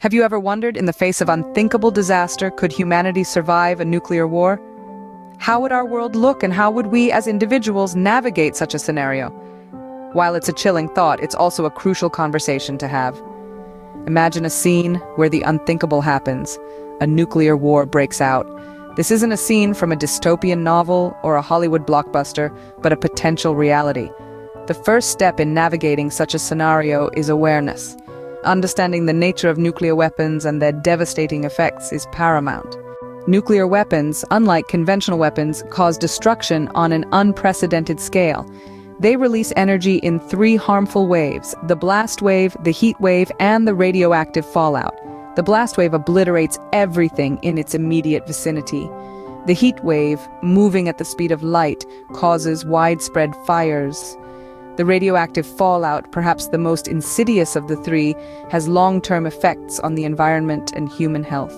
Have you ever wondered, in the face of unthinkable disaster, could humanity survive a nuclear war? How would our world look, and how would we as individuals navigate such a scenario? While it's a chilling thought, it's also a crucial conversation to have. Imagine a scene where the unthinkable happens. A nuclear war breaks out. This isn't a scene from a dystopian novel or a Hollywood blockbuster, but a potential reality. The first step in navigating such a scenario is awareness. Understanding the nature of nuclear weapons and their devastating effects is paramount. Nuclear weapons, unlike conventional weapons, cause destruction on an unprecedented scale. They release energy in 3 harmful waves: the blast wave, the heat wave, and the radioactive fallout. The blast wave obliterates everything in its immediate vicinity. The heat wave, moving at the speed of light, causes widespread fires. The radioactive fallout, perhaps the most insidious of the 3, has long-term effects on the environment and human health.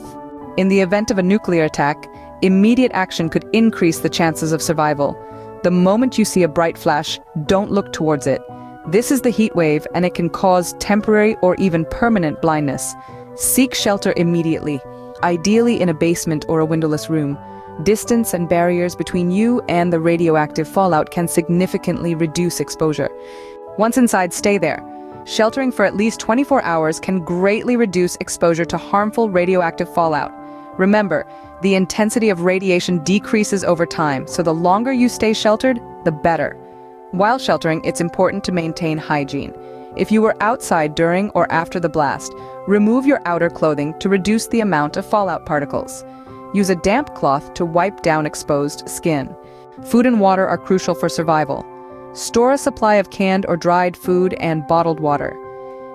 In the event of a nuclear attack, immediate action could increase the chances of survival. The moment you see a bright flash, don't look towards it. This is the heat wave, and it can cause temporary or even permanent blindness. Seek shelter immediately, ideally in a basement or a windowless room. Distance and barriers between you and the radioactive fallout can significantly reduce exposure. Once inside, stay there. Sheltering for at least 24 hours can greatly reduce exposure to harmful radioactive fallout. Remember, the intensity of radiation decreases over time, so the longer you stay sheltered, the better. While sheltering, it's important to maintain hygiene. If you were outside during or after the blast, remove your outer clothing to reduce the amount of fallout particles. Use a damp cloth to wipe down exposed skin. Food and water are crucial for survival. Store a supply of canned or dried food and bottled water.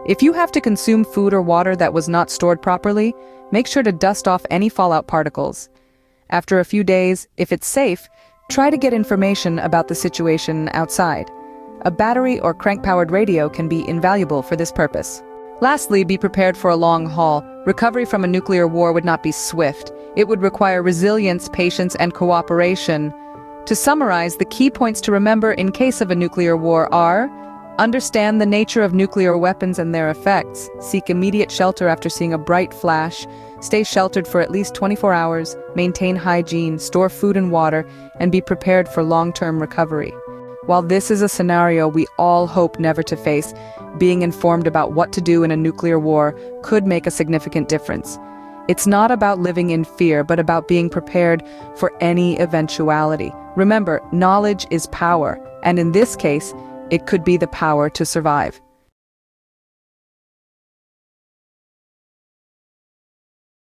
If you have to consume food or water that was not stored properly, make sure to dust off any fallout particles. After a few days, if it's safe, try to get information about the situation outside. A battery or crank-powered radio can be invaluable for this purpose. Lastly, be prepared for a long haul. Recovery from a nuclear war would not be swift. It would require resilience, patience, and cooperation. To summarize, the key points to remember in case of a nuclear war are: understand the nature of nuclear weapons and their effects. Seek immediate shelter after seeing a bright flash. Stay sheltered for at least 24 hours. Maintain hygiene, store food and water, and be prepared for long-term recovery. While this is a scenario we all hope never to face, being informed about what to do in a nuclear war could make a significant difference. It's not about living in fear, but about being prepared for any eventuality. Remember, knowledge is power, and in this case, it could be the power to survive.